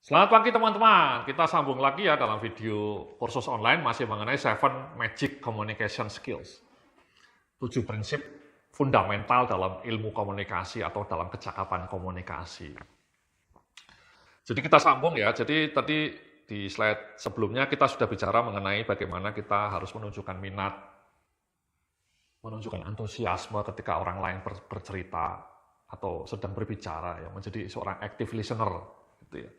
Selamat pagi teman-teman, kita sambung lagi ya dalam video kursus online masih mengenai 7 Magic Communication Skills. 7 prinsip fundamental dalam ilmu komunikasi atau dalam kecakapan komunikasi. Jadi kita sambung ya, jadi tadi di slide sebelumnya kita sudah bicara mengenai bagaimana kita harus menunjukkan minat, menunjukkan antusiasme ketika orang lain bercerita atau sedang berbicara, ya, menjadi seorang active listener gitu ya.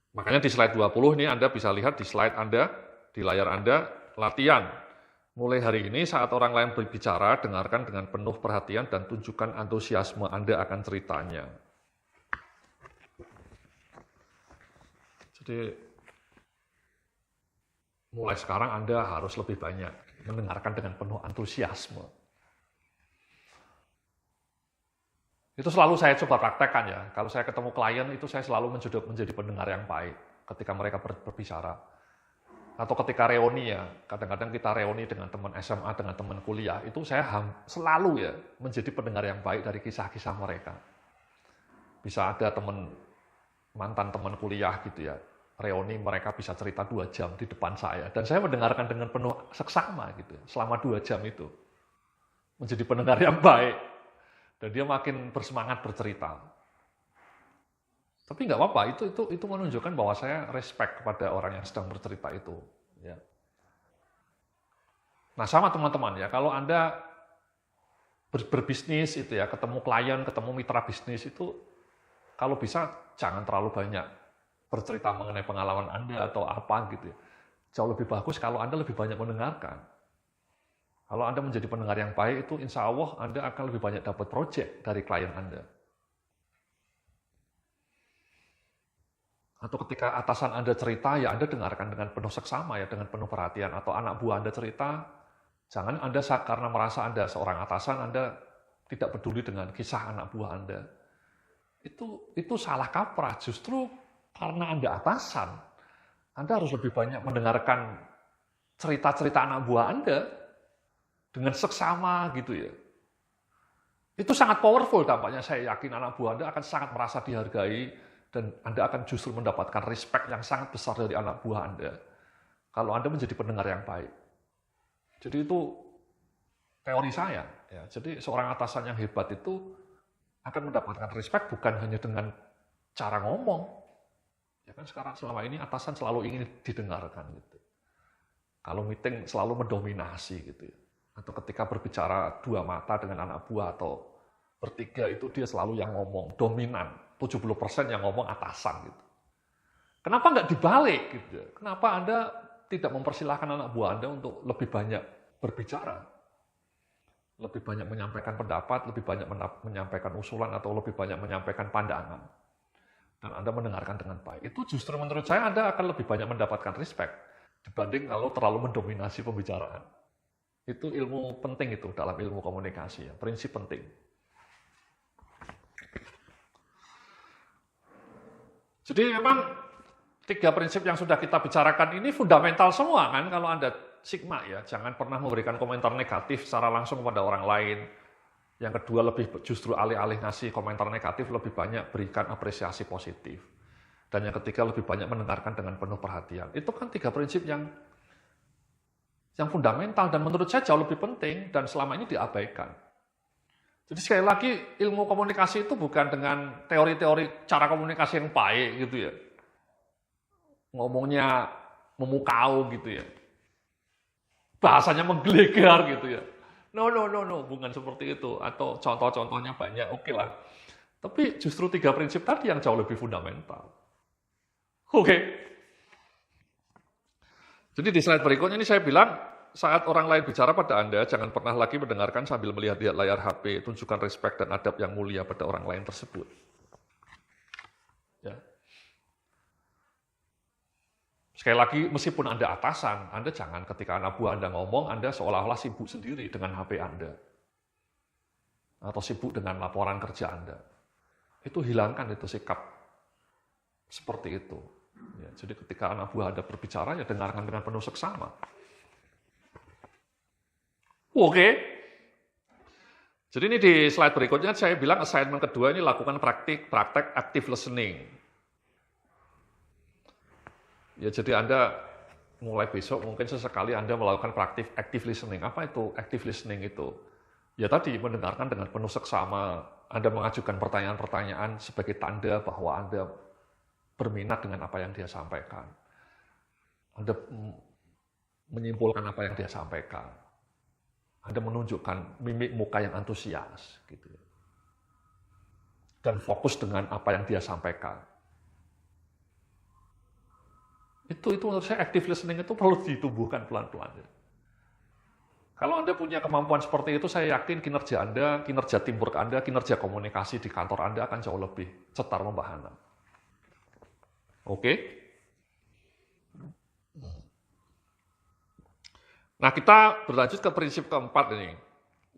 Makanya di slide 20 ini Anda bisa lihat di slide Anda, di layar Anda, latihan. Mulai hari ini saat orang lain berbicara, dengarkan dengan penuh perhatian dan tunjukkan antusiasme Anda akan ceritanya. Jadi, mulai sekarang Anda harus lebih banyak mendengarkan dengan penuh antusiasme. Itu selalu saya coba praktekkan ya. Kalau saya ketemu klien, itu saya selalu menjadi pendengar yang baik ketika mereka berbicara. Atau ketika reuni ya, kadang-kadang kita reuni dengan teman SMA, dengan teman kuliah, itu saya selalu ya menjadi pendengar yang baik dari kisah-kisah mereka. Bisa ada mantan teman kuliah gitu ya, reuni mereka bisa cerita 2 jam di depan saya. Dan saya mendengarkan dengan penuh seksama gitu ya, selama 2 jam itu. Menjadi pendengar yang baik. Dan dia makin bersemangat bercerita. Tapi nggak apa-apa, itu menunjukkan bahwa saya respect kepada orang yang sedang bercerita itu. Ya. Nah sama teman-teman ya, kalau Anda berbisnis itu ya, ketemu klien, ketemu mitra bisnis itu, kalau bisa jangan terlalu banyak bercerita mengenai pengalaman Anda atau apa gitu ya. Jauh lebih bagus kalau Anda lebih banyak mendengarkan. Kalau Anda menjadi pendengar yang baik, itu insya Allah Anda akan lebih banyak dapat proyek dari klien Anda. Atau ketika atasan Anda cerita, ya Anda dengarkan dengan penuh seksama, ya dengan penuh perhatian. Atau anak buah Anda cerita, jangan Anda karena merasa Anda seorang atasan, Anda tidak peduli dengan kisah anak buah Anda. Itu salah kaprah, justru karena Anda atasan, Anda harus lebih banyak mendengarkan cerita-cerita anak buah Anda, dengan seksama gitu ya. Itu sangat powerful dampaknya, saya yakin anak buah Anda akan sangat merasa dihargai dan Anda akan justru mendapatkan respect yang sangat besar dari anak buah Anda kalau Anda menjadi pendengar yang baik. Jadi itu teori saya ya. Jadi seorang atasan yang hebat itu akan mendapatkan respect bukan hanya dengan cara ngomong. Ya kan sekarang selama ini atasan selalu ingin didengarkan gitu. Kalau meeting selalu mendominasi gitu ya. Atau ketika berbicara 2 mata dengan anak buah atau bertiga itu dia selalu yang ngomong, dominan. 70% yang ngomong atasan gitu. Kenapa nggak dibalik gitu? Kenapa Anda tidak mempersilahkan anak buah Anda untuk lebih banyak berbicara? Lebih banyak menyampaikan pendapat, lebih banyak menyampaikan usulan atau lebih banyak menyampaikan pandangan. Dan Anda mendengarkan dengan baik. Itu justru menurut saya Anda akan lebih banyak mendapatkan respect dibanding kalau terlalu mendominasi pembicaraan. Itu ilmu penting itu dalam ilmu komunikasi ya, prinsip penting. Jadi memang 3 prinsip yang sudah kita bicarakan ini fundamental semua kan kalau Anda sigma ya, jangan pernah memberikan komentar negatif secara langsung kepada orang lain. Yang kedua justru alih-alih ngasih komentar negatif lebih banyak berikan apresiasi positif. Dan yang ketiga lebih banyak mendengarkan dengan penuh perhatian. Itu kan 3 prinsip yang fundamental dan menurut saya jauh lebih penting dan selama ini diabaikan. Jadi sekali lagi ilmu komunikasi itu bukan dengan teori-teori cara komunikasi yang baik gitu ya. Ngomongnya memukau gitu ya. Bahasanya menggelegar gitu ya. No, bukan seperti itu. Atau contoh-contohnya banyak, oke lah. Tapi justru 3 prinsip tadi yang jauh lebih fundamental. Oke. Jadi di slide berikutnya ini saya bilang, saat orang lain bicara pada Anda, jangan pernah lagi mendengarkan sambil melihat layar HP, tunjukkan respect dan adab yang mulia pada orang lain tersebut. Ya. Sekali lagi, meskipun Anda atasan, Anda jangan ketika anak buah Anda ngomong, Anda seolah-olah sibuk sendiri dengan HP Anda. Atau sibuk dengan laporan kerja Anda. Itu hilangkan itu sikap seperti itu. Ya, jadi ketika anak buah Anda berbicara, ya dengarkan dengan penuh seksama. Oke. Jadi ini di slide berikutnya saya bilang assignment kedua ini lakukan praktek active listening. Ya, jadi Anda mulai besok mungkin sesekali Anda melakukan praktik active listening. Apa itu active listening itu? Ya tadi, mendengarkan dengan penuh seksama. Anda mengajukan pertanyaan-pertanyaan sebagai tanda bahwa Anda berminat dengan apa yang dia sampaikan. Anda menyimpulkan apa yang dia sampaikan. Anda menunjukkan mimik muka yang antusias, gitu. Dan fokus dengan apa yang dia sampaikan. Itu menurut saya active listening itu perlu ditumbuhkan pelan-pelan. Kalau Anda punya kemampuan seperti itu, saya yakin kinerja Anda, kinerja teamwork Anda, kinerja komunikasi di kantor Anda akan jauh lebih cetar membahana. Oke? Nah, kita berlanjut ke prinsip keempat ini.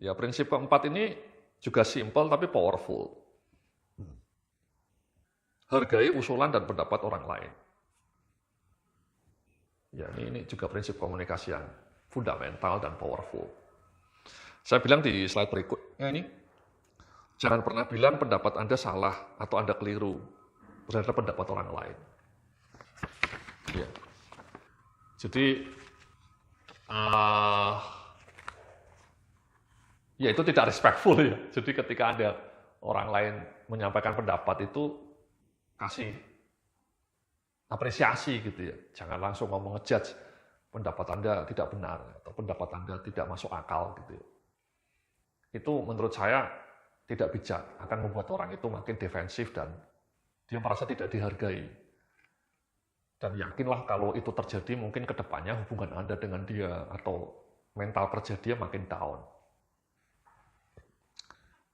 Ya, prinsip keempat ini juga simple tapi powerful. Hargai usulan dan pendapat orang lain. Ya, ini juga prinsip komunikasi yang fundamental dan powerful. Saya bilang di slide berikutnya ini, jangan pernah bilang pendapat Anda salah atau Anda keliru terhadap pendapat orang lain. Ya. Jadi, ya itu tidak respectful ya. Jadi ketika Anda orang lain menyampaikan pendapat itu, kasih apresiasi gitu ya. Jangan langsung ngomong ngejudge pendapat Anda tidak benar atau pendapat Anda tidak masuk akal gitu ya. Itu menurut saya tidak bijak, akan membuat orang itu makin defensif dan dia merasa tidak dihargai. Dan yakinlah kalau itu terjadi mungkin ke depannya hubungan Anda dengan dia atau mental kerja dia makin down.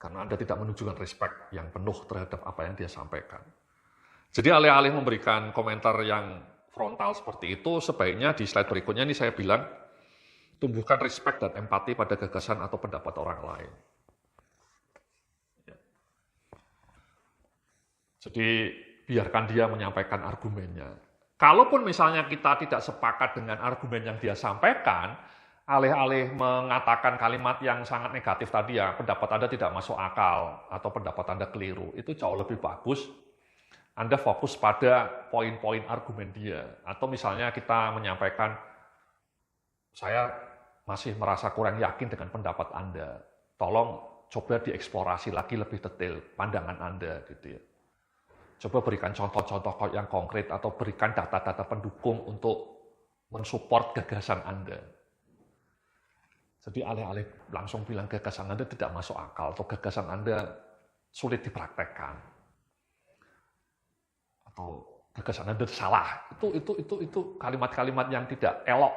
Karena Anda tidak menunjukkan respect yang penuh terhadap apa yang dia sampaikan. Jadi alih-alih memberikan komentar yang frontal seperti itu, sebaiknya di slide berikutnya ini saya bilang, tumbuhkan respect dan empati pada gagasan atau pendapat orang lain. Ya. Jadi biarkan dia menyampaikan argumennya. Kalaupun misalnya kita tidak sepakat dengan argumen yang dia sampaikan, alih-alih mengatakan kalimat yang sangat negatif tadi ya, pendapat Anda tidak masuk akal atau pendapat Anda keliru, itu jauh lebih bagus. Anda fokus pada poin-poin argumen dia. Atau misalnya kita menyampaikan, saya masih merasa kurang yakin dengan pendapat Anda. Tolong coba dieksplorasi lagi lebih detail pandangan Anda gitu ya. Coba berikan contoh-contoh yang konkret atau berikan data-data pendukung untuk mensupport gagasan Anda. Jadi alih-alih langsung bilang gagasan Anda tidak masuk akal atau gagasan Anda sulit dipraktekkan atau gagasan Anda salah, itu kalimat-kalimat yang tidak elok.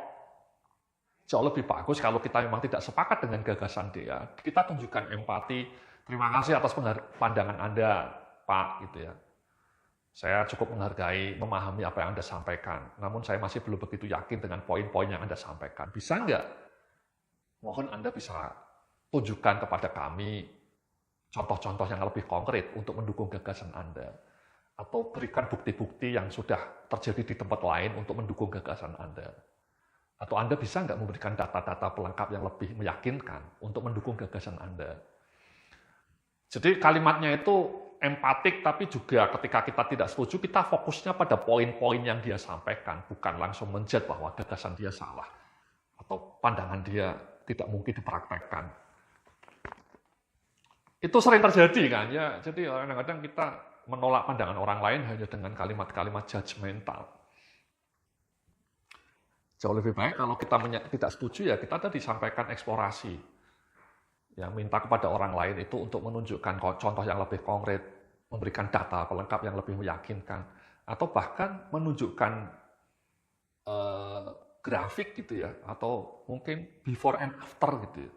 Jauh lebih bagus kalau kita memang tidak sepakat dengan gagasan dia, kita tunjukkan empati. Terima kasih atas pandangan Anda, Pak, gitu ya. Saya cukup menghargai, memahami apa yang Anda sampaikan. Namun saya masih belum begitu yakin dengan poin-poin yang Anda sampaikan. Bisa nggak? Mohon Anda bisa tunjukkan kepada kami contoh-contoh yang lebih konkret untuk mendukung gagasan Anda. Atau berikan bukti-bukti yang sudah terjadi di tempat lain untuk mendukung gagasan Anda. Atau Anda bisa nggak memberikan data-data pelengkap yang lebih meyakinkan untuk mendukung gagasan Anda. Jadi kalimatnya itu empatik, tapi juga ketika kita tidak setuju, kita fokusnya pada poin-poin yang dia sampaikan, bukan langsung menjudge bahwa gagasan dia salah, atau pandangan dia tidak mungkin dipraktekkan. Itu sering terjadi kan, ya. Jadi kadang-kadang kita menolak pandangan orang lain hanya dengan kalimat-kalimat judgmental. Jauh lebih baik kalau kita tidak setuju, ya kita tadi sampaikan eksplorasi. Ya, minta kepada orang lain itu untuk menunjukkan contoh yang lebih konkret, memberikan data pelengkap yang lebih meyakinkan, atau bahkan menunjukkan grafik gitu ya, atau mungkin before and after gitu ya.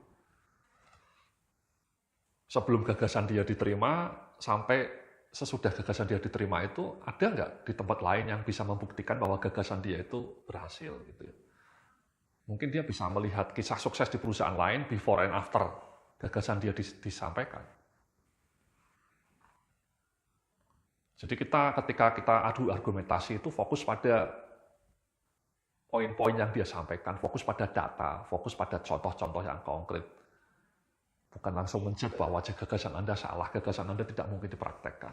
Sebelum gagasan dia diterima, sampai sesudah gagasan dia diterima itu, ada nggak di tempat lain yang bisa membuktikan bahwa gagasan dia itu berhasil gitu ya. Mungkin dia bisa melihat kisah sukses di perusahaan lain, before and after gagasan dia disampaikan. Jadi ketika kita adu argumentasi itu fokus pada poin-poin yang dia sampaikan, fokus pada data, fokus pada contoh-contoh yang konkret. Bukan langsung menjudge bahwa gagasan Anda salah, gagasan Anda tidak mungkin dipraktekkan.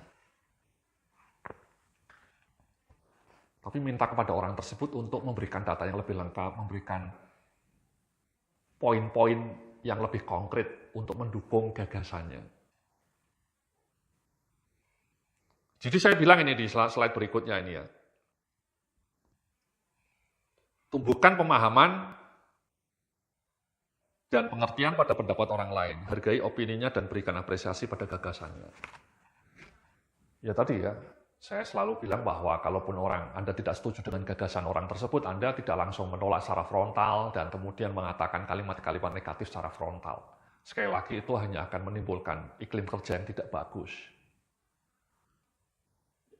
tapi minta kepada orang tersebut untuk memberikan data yang lebih lengkap, memberikan poin-poin yang lebih konkret untuk mendukung gagasannya. Jadi saya bilang ini di slide berikutnya ini ya. Tumbuhkan pemahaman dan pengertian pada pendapat orang lain. Hargai opininya dan berikan apresiasi pada gagasannya. Ya tadi ya, saya selalu bilang bahwa kalaupun Anda tidak setuju dengan gagasan orang tersebut, Anda tidak langsung menolak secara frontal dan kemudian mengatakan kalimat-kalimat negatif secara frontal. Sekali lagi itu hanya akan menimbulkan iklim kerja yang tidak bagus.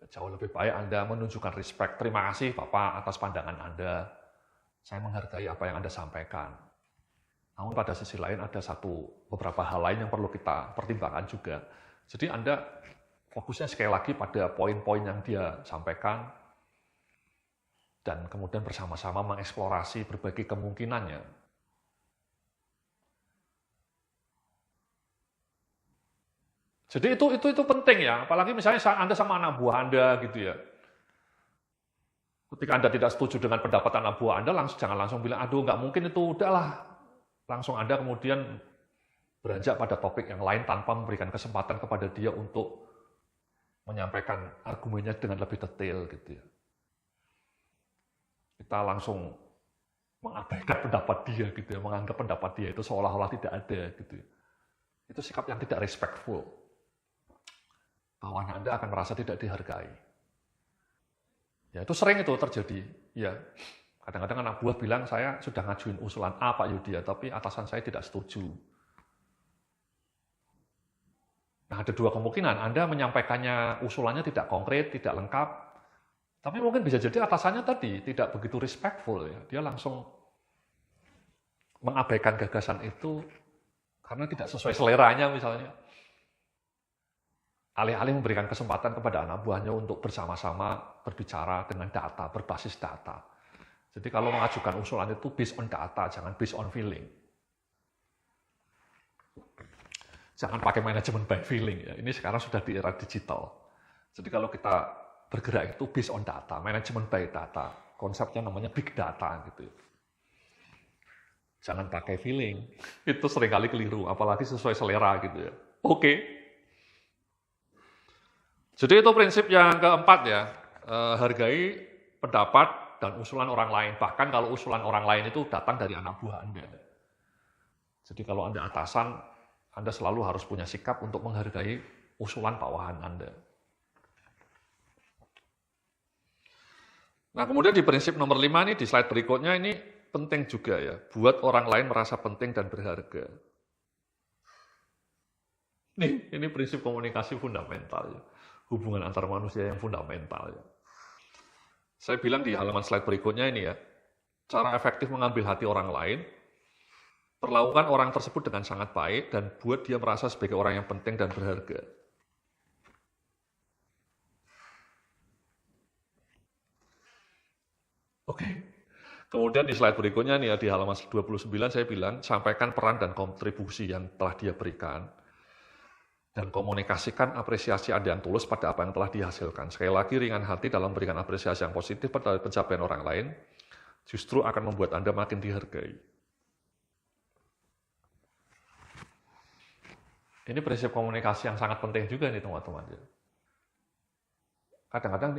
Jauh lebih baik Anda menunjukkan respect. Terima kasih Bapak atas pandangan Anda. Saya menghargai apa yang Anda sampaikan. Namun pada sisi lain ada beberapa hal lain yang perlu kita pertimbangkan juga. Jadi Anda fokusnya sekali lagi pada poin-poin yang dia sampaikan dan kemudian bersama-sama mengeksplorasi berbagai kemungkinannya. Jadi itu penting ya, apalagi misalnya Anda sama anak buah Anda gitu ya. Ketika Anda tidak setuju dengan pendapat anak buah Anda, jangan langsung bilang, aduh nggak mungkin itu, udahlah. Langsung Anda kemudian beranjak pada topik yang lain tanpa memberikan kesempatan kepada dia untuk menyampaikan argumennya dengan lebih detail gitu ya. Kita langsung mengabaikan pendapat dia gitu ya, menganggap pendapat dia itu seolah-olah tidak ada gitu ya. Itu sikap yang tidak respectful. Kawan Anda akan merasa tidak dihargai. Ya itu sering itu terjadi. Ya, kadang-kadang anak buah bilang, saya sudah ngajuin usulan A Pak Yudhya, tapi atasan saya tidak setuju. Nah, ada dua kemungkinan. Anda menyampaikannya usulannya tidak konkret, tidak lengkap, tapi mungkin bisa jadi atasannya tadi tidak begitu respectful. Ya. Dia langsung mengabaikan gagasan itu karena tidak sesuai seleranya misalnya. Alih-alih memberikan kesempatan kepada anak buahnya untuk bersama-sama berbicara dengan data, berbasis data. Jadi kalau mengajukan usulan itu based on data, jangan based on feeling. Jangan pakai manajemen by feeling. Ya. Ini sekarang sudah di era digital. Jadi kalau kita bergerak itu based on data, manajemen by data. Konsepnya namanya big data gitu. Jangan pakai feeling. Itu seringkali keliru, apalagi sesuai selera gitu ya. Oke. Jadi itu prinsip yang keempat ya, hargai pendapat dan usulan orang lain. Bahkan kalau usulan orang lain itu datang dari anak buah Anda. Jadi kalau Anda atasan, Anda selalu harus punya sikap untuk menghargai usulan bawahan Anda. Nah kemudian di prinsip nomor 5 nih, di slide berikutnya ini penting juga ya, buat orang lain merasa penting dan berharga. Ini prinsip komunikasi fundamental ya. Hubungan antar manusia yang fundamental. Ya. Saya bilang di halaman slide berikutnya ini ya, cara efektif mengambil hati orang lain, perlakukan orang tersebut dengan sangat baik dan buat dia merasa sebagai orang yang penting dan berharga. Oke. Kemudian di slide berikutnya nih ya, di halaman 29 saya bilang, sampaikan peran dan kontribusi yang telah dia berikan. Dan komunikasikan apresiasi Anda yang tulus pada apa yang telah dihasilkan. Sekali lagi, ringan hati dalam memberikan apresiasi yang positif pada pencapaian orang lain, justru akan membuat Anda makin dihargai. Ini prinsip komunikasi yang sangat penting juga nih teman-teman. Kadang-kadang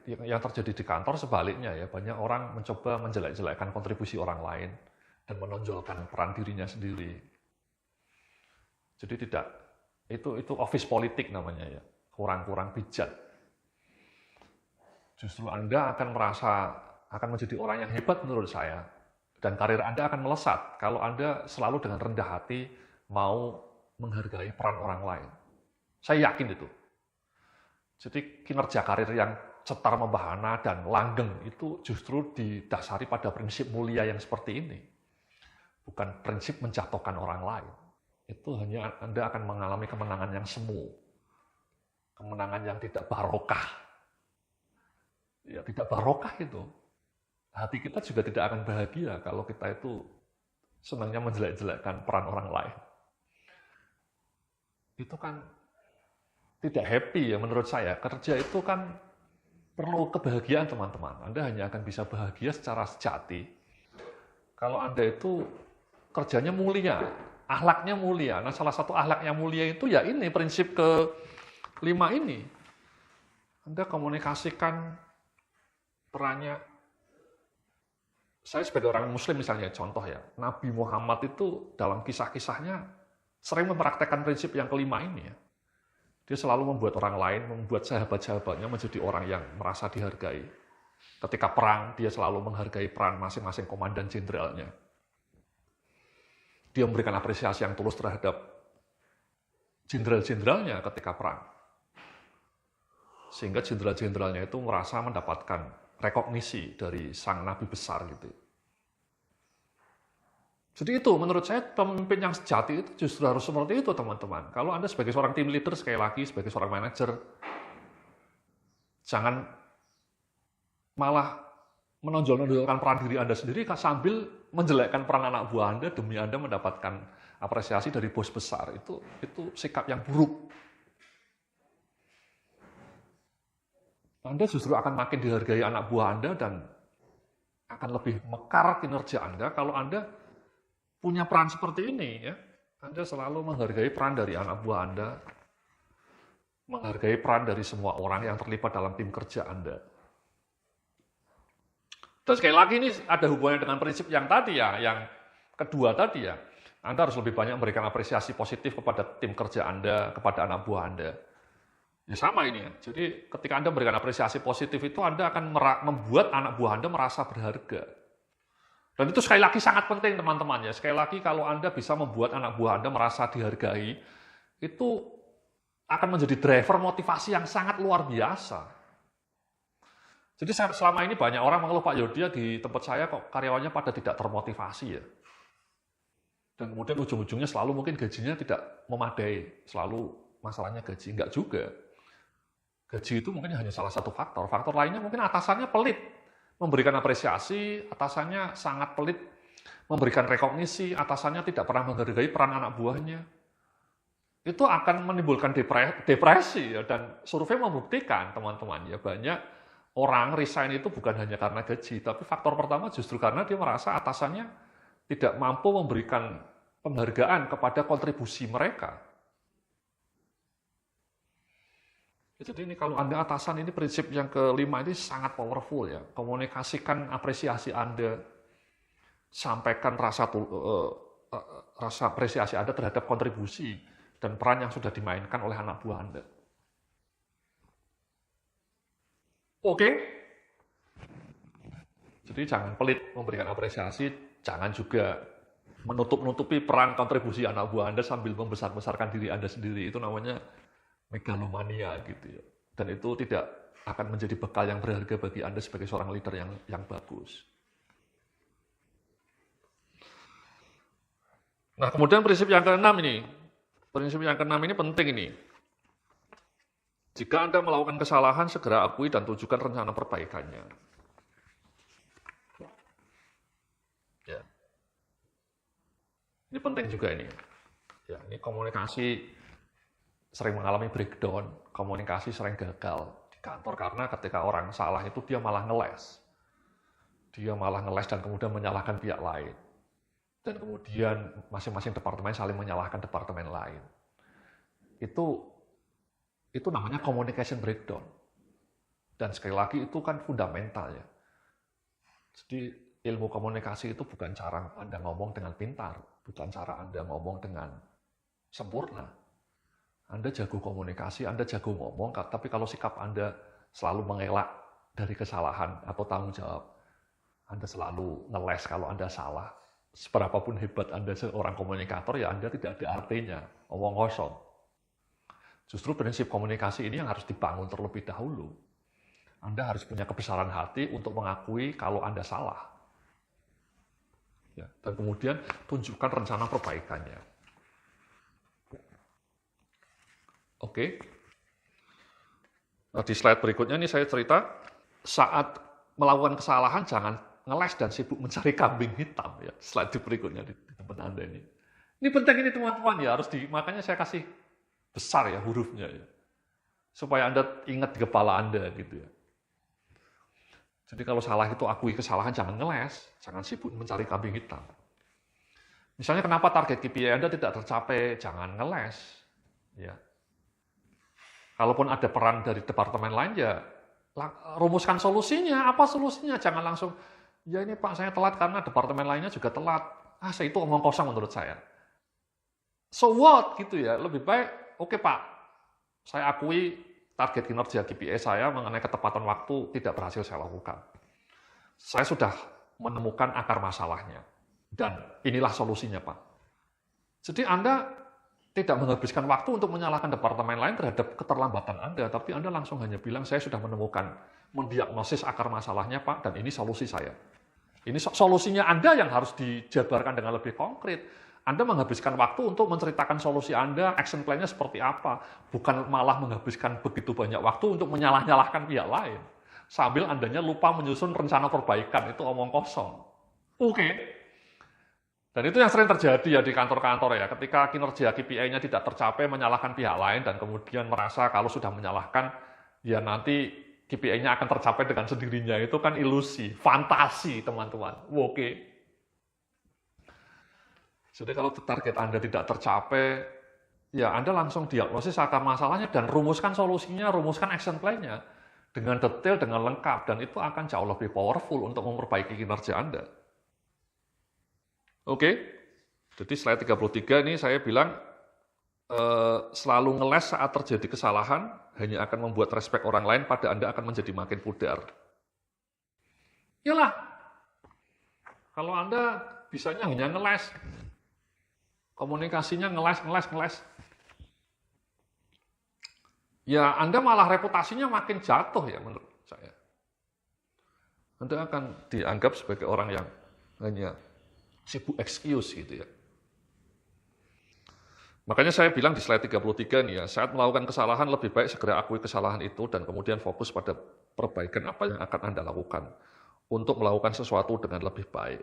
yang terjadi di kantor sebaliknya ya, banyak orang mencoba menjelek-jelekkan kontribusi orang lain dan menonjolkan peran dirinya sendiri. Jadi itu office politik namanya ya, kurang bijak. Justru Anda akan menjadi orang yang hebat menurut saya, dan karir Anda akan melesat kalau Anda selalu dengan rendah hati mau menghargai peran orang lain. Saya yakin itu. Jadi kinerja karir yang cetar membahana dan langgeng itu justru didasari pada prinsip mulia yang seperti ini, bukan prinsip menjatuhkan orang lain. Itu hanya Anda akan mengalami kemenangan yang semu. Kemenangan yang tidak barokah. Ya, tidak barokah itu. Hati kita juga tidak akan bahagia kalau kita itu senangnya menjelek-jelekkan peran orang lain. Itu kan tidak happy ya menurut saya. Kerja itu kan perlu kebahagiaan teman-teman. Anda hanya akan bisa bahagia secara sejati kalau Anda itu kerjanya mulia, akhlaknya mulia. Nah, salah satu akhlak yang mulia itu ya ini, prinsip kelima ini. Anda komunikasikan perannya. Saya sebagai orang muslim misalnya, contoh ya, Nabi Muhammad itu dalam kisah-kisahnya sering mempraktekkan prinsip yang kelima ini ya. Dia selalu membuat orang lain, membuat sahabat-sahabatnya menjadi orang yang merasa dihargai. Ketika perang, dia selalu menghargai peran masing-masing komandan jenderalnya. Dia memberikan apresiasi yang tulus terhadap jenderal-jenderalnya ketika perang. Sehingga jenderal-jenderalnya itu merasa mendapatkan rekognisi dari sang nabi besar gitu. Jadi itu menurut saya pemimpin yang sejati itu justru harus seperti itu teman-teman. Kalau Anda sebagai seorang tim leader, sekali lagi sebagai seorang manajer, jangan malah menonjol-nonjolkan peran diri Anda sendiri sambil menjelekkan peran anak buah Anda demi Anda mendapatkan apresiasi dari bos besar. Itu sikap yang buruk. Anda justru akan makin dihargai anak buah Anda dan akan lebih mekar kinerja Anda kalau Anda punya peran seperti ini. Ya. Anda selalu menghargai peran dari anak buah Anda, menghargai peran dari semua orang yang terlibat dalam tim kerja Anda. Dan sekali lagi ini ada hubungannya dengan prinsip yang tadi ya, yang kedua tadi ya. Anda harus lebih banyak memberikan apresiasi positif kepada tim kerja Anda, kepada anak buah Anda. Ya sama ini ya. Jadi ketika Anda memberikan apresiasi positif itu Anda akan membuat anak buah Anda merasa berharga. Dan itu sekali lagi sangat penting teman-teman ya. Sekali lagi kalau Anda bisa membuat anak buah Anda merasa dihargai, itu akan menjadi driver motivasi yang sangat luar biasa. Jadi selama ini banyak orang mengeluh, Pak Yodia di tempat saya kok karyawannya pada tidak termotivasi ya. Dan kemudian ujung-ujungnya selalu mungkin gajinya tidak memadai. Selalu masalahnya gaji. Enggak juga. Gaji itu mungkin hanya salah satu faktor. Faktor lainnya mungkin atasannya pelit. Memberikan apresiasi, atasannya sangat pelit. Memberikan rekognisi, atasannya tidak pernah menghargai peran anak buahnya. Itu akan menimbulkan depresi. Ya. Dan survei membuktikan, teman-teman, ya banyak orang resign itu bukan hanya karena gaji. Tapi faktor pertama justru karena dia merasa atasannya tidak mampu memberikan penghargaan kepada kontribusi mereka. Jadi ini kalau Anda atasan, ini prinsip yang kelima ini sangat powerful ya. Komunikasikan apresiasi Anda, sampaikan rasa apresiasi Anda terhadap kontribusi dan peran yang sudah dimainkan oleh anak buah Anda. Oke? Jadi jangan pelit memberikan apresiasi, jangan juga menutup-nutupi peran kontribusi anak buah Anda sambil membesar-besarkan diri Anda sendiri. Itu namanya megalomania gitu ya. Dan itu tidak akan menjadi bekal yang berharga bagi Anda sebagai seorang leader yang bagus. Nah, kemudian prinsip yang keenam ini. Prinsip yang keenam ini penting ini. Jika Anda melakukan kesalahan, segera akui dan tunjukkan rencana perbaikannya. Ya. Ini penting juga ini. Ya, ini komunikasi sering mengalami breakdown, komunikasi sering gagal di kantor karena ketika orang salah itu dia malah ngeles. Dia malah ngeles dan kemudian menyalahkan pihak lain. Dan kemudian masing-masing departemen saling menyalahkan departemen lain. Itu namanya communication breakdown. Dan sekali lagi itu kan fundamental ya. Jadi ilmu komunikasi itu bukan cara Anda ngomong dengan pintar, bukan cara Anda ngomong dengan sempurna. Anda jago komunikasi, Anda jago ngomong, tapi kalau sikap Anda selalu mengelak dari kesalahan atau tanggung jawab, Anda selalu ngeles kalau Anda salah. Seberapapun hebat Anda seorang komunikator, ya Anda tidak ada artinya, omong kosong. Justru prinsip komunikasi ini yang harus dibangun terlebih dahulu. Anda harus punya kebesaran hati untuk mengakui kalau Anda salah. Ya, dan kemudian tunjukkan rencana perbaikannya. Oke. Nah, di slide berikutnya ini saya cerita, saat melakukan kesalahan jangan ngeles dan sibuk mencari kambing hitam ya. Slide berikutnya di tempat Anda ini. Ini penting ini teman-teman ya, makanya saya kasih besar ya hurufnya ya. Supaya Anda ingat di kepala Anda gitu ya. Jadi kalau salah itu akui kesalahan, jangan ngeles, jangan sibuk mencari kambing hitam. Misalnya kenapa target KPI Anda tidak tercapai, jangan ngeles. Ya. Kalaupun ada peran dari departemen lain, ya rumuskan solusinya. Apa solusinya? Jangan langsung, ya ini Pak saya telat karena departemen lainnya juga telat. Saya itu omong kosong menurut saya. So what gitu ya, lebih baik, oke Pak, saya akui target kinerja KPI saya mengenai ketepatan waktu tidak berhasil saya lakukan. Saya sudah menemukan akar masalahnya. Dan inilah solusinya, Pak. Jadi Anda tidak menghabiskan waktu untuk menyalahkan departemen lain terhadap keterlambatan Anda, tapi Anda langsung hanya bilang, saya sudah menemukan, mendiagnosis akar masalahnya, Pak, dan ini solusi saya. Ini solusinya Anda yang harus dijabarkan dengan lebih konkret. Anda menghabiskan waktu untuk menceritakan solusi Anda, action plan-nya seperti apa, bukan malah menghabiskan begitu banyak waktu untuk menyalah-nyalahkan pihak lain. Sambil Andanya lupa menyusun rencana perbaikan, itu omong kosong. Oke. Dan itu yang sering terjadi ya di kantor-kantor ya, ketika kinerja KPI-nya tidak tercapai, menyalahkan pihak lain, dan kemudian merasa kalau sudah menyalahkan, ya nanti KPI-nya akan tercapai dengan sendirinya. Itu kan ilusi, fantasi teman-teman. Oke. Jadi kalau target Anda tidak tercapai, ya Anda langsung diagnosis akar masalahnya dan rumuskan solusinya, rumuskan action plan-nya dengan detail, dengan lengkap, dan itu akan jauh lebih powerful untuk memperbaiki kinerja Anda. Oke, jadi slide 33 ini saya bilang, selalu ngeles saat terjadi kesalahan, hanya akan membuat respek orang lain pada Anda akan menjadi makin pudar. Iyalah, kalau Anda bisanya hanya ngeles, komunikasinya ngeles. Ya, Anda malah reputasinya makin jatuh ya menurut saya. Anda akan dianggap sebagai orang yang hanya sibuk excuse gitu ya. Makanya saya bilang di slide 33 nih ya, saat melakukan kesalahan lebih baik segera akui kesalahan itu dan kemudian fokus pada perbaikan apa yang akan Anda lakukan untuk melakukan sesuatu dengan lebih baik.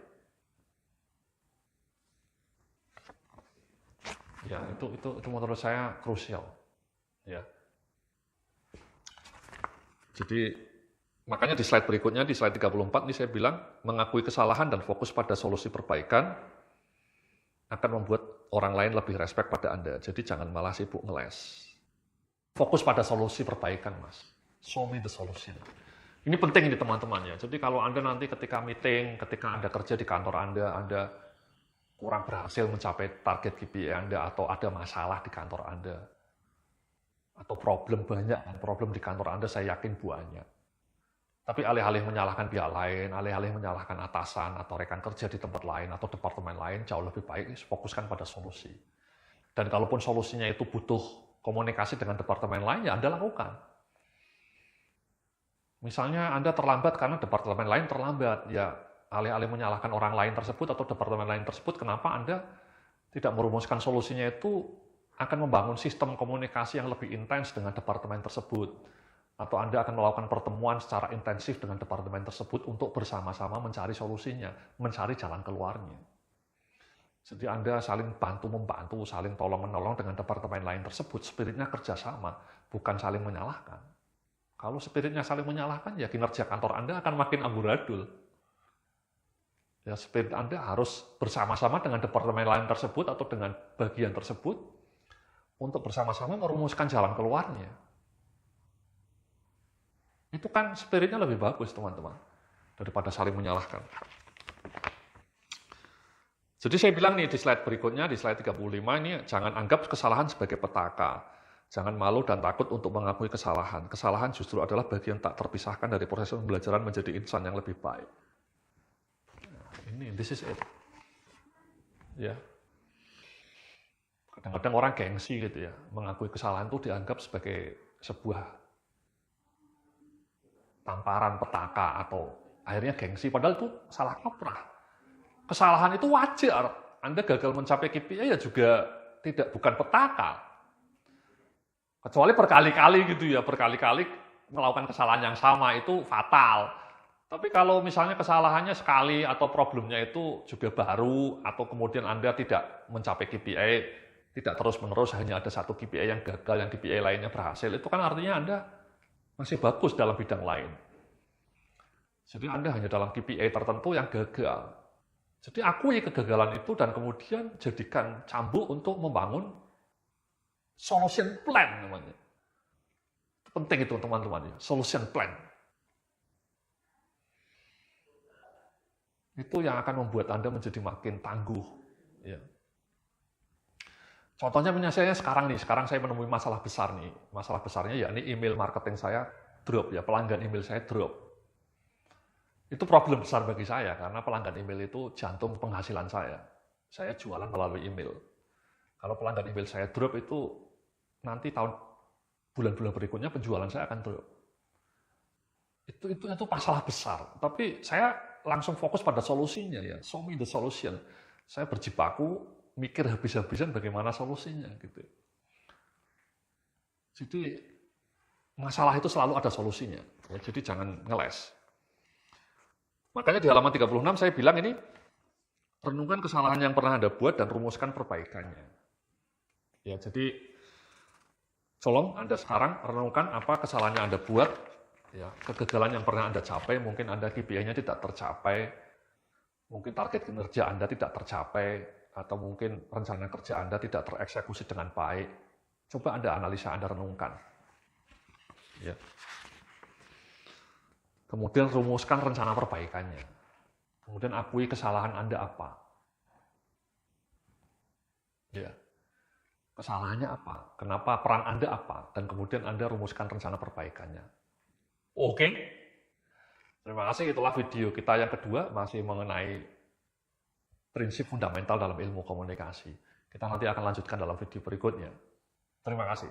Ya, itu menurut saya krusial. Ya. Jadi, makanya di slide berikutnya, di slide 34, ini saya bilang, mengakui kesalahan dan fokus pada solusi perbaikan akan membuat orang lain lebih respect pada Anda. Jadi, jangan malah sibuk ngeles. Fokus pada solusi perbaikan, Mas. Show me the solution. Ini penting ini teman-teman ya. Jadi, kalau Anda nanti ketika meeting, ketika Anda kerja di kantor Anda kurang berhasil mencapai target KPI Anda, atau ada masalah di kantor Anda, atau problem banyak, problem di kantor Anda saya yakin banyak. Tapi alih-alih menyalahkan pihak lain, alih-alih menyalahkan atasan, atau rekan kerja di tempat lain, atau departemen lain, jauh lebih baik fokuskan pada solusi. Dan kalaupun solusinya itu butuh komunikasi dengan departemen lain, ya Anda lakukan. Misalnya Anda terlambat karena departemen lain terlambat, ya alih-alih menyalahkan orang lain tersebut atau departemen lain tersebut, kenapa Anda tidak merumuskan solusinya itu akan membangun sistem komunikasi yang lebih intens dengan departemen tersebut. Atau Anda akan melakukan pertemuan secara intensif dengan departemen tersebut untuk bersama-sama mencari solusinya, mencari jalan keluarnya. Jadi Anda saling bantu-membantu, saling tolong-menolong dengan departemen lain tersebut, spiritnya kerjasama, bukan saling menyalahkan. Kalau spiritnya saling menyalahkan, ya kinerja kantor Anda akan makin amburadul. Ya, spirit Anda harus bersama-sama dengan departemen lain tersebut atau dengan bagian tersebut untuk bersama-sama merumuskan jalan keluarnya. Itu kan spiritnya lebih bagus, teman-teman, daripada saling menyalahkan. Jadi saya bilang nih di slide berikutnya, di slide 35 ini, jangan anggap kesalahan sebagai petaka. Jangan malu dan takut untuk mengakui kesalahan. Kesalahan justru adalah bagian tak terpisahkan dari proses pembelajaran menjadi insan yang lebih baik. This is it. Ya. Kadang-kadang orang gengsi gitu ya, mengakui kesalahan itu dianggap sebagai sebuah tamparan petaka atau akhirnya gengsi, padahal itu salah kaprah. Kesalahan itu wajar. Anda gagal mencapai KPI ya juga bukan petaka. Kecuali berkali-kali gitu ya, berkali-kali melakukan kesalahan yang sama itu fatal. Tapi kalau misalnya kesalahannya sekali atau problemnya itu juga baru, atau kemudian Anda tidak mencapai KPI, tidak terus-menerus hanya ada satu KPI yang gagal, yang KPI lainnya berhasil, itu kan artinya Anda masih bagus dalam bidang lain. Jadi Anda hanya dalam KPI tertentu yang gagal. Jadi akui kegagalan itu dan kemudian jadikan cambuk untuk membangun solution plan namanya. Penting itu teman-teman ya, solution plan. Itu yang akan membuat Anda menjadi makin tangguh. Ya. Contohnya misalnya sekarang saya menemui masalah besar nih. Masalah besarnya yakni email marketing saya drop ya, pelanggan email saya drop. Itu problem besar bagi saya karena pelanggan email itu jantung penghasilan saya. Saya jualan melalui email. Kalau pelanggan email saya drop itu nanti bulan-bulan berikutnya penjualan saya akan drop. Itu masalah besar. Tapi saya langsung fokus pada solusinya ya. Show me the solution. Saya berjibaku mikir habis-habisan bagaimana solusinya gitu. Jadi masalah itu selalu ada solusinya. Ya, jadi jangan ngeles. Makanya di halaman 36 saya bilang ini, renungkan kesalahan yang pernah Anda buat dan rumuskan perbaikannya. Ya, jadi tolong Anda sekarang renungkan apa kesalahan yang Anda buat, ya, kegagalan yang pernah Anda capai, mungkin Anda KPI-nya tidak tercapai, mungkin target kinerja Anda tidak tercapai, atau mungkin rencana kerja Anda tidak tereksekusi dengan baik. Coba Anda analisa, Anda renungkan. Ya. Kemudian rumuskan rencana perbaikannya. Kemudian akui kesalahan Anda apa. Ya. Kesalahannya apa? Kenapa peran Anda apa? Dan kemudian Anda rumuskan rencana perbaikannya. Oke? Terima kasih, itulah video kita yang kedua, masih mengenai prinsip fundamental dalam ilmu komunikasi. Kita nanti akan lanjutkan dalam video berikutnya. Terima kasih.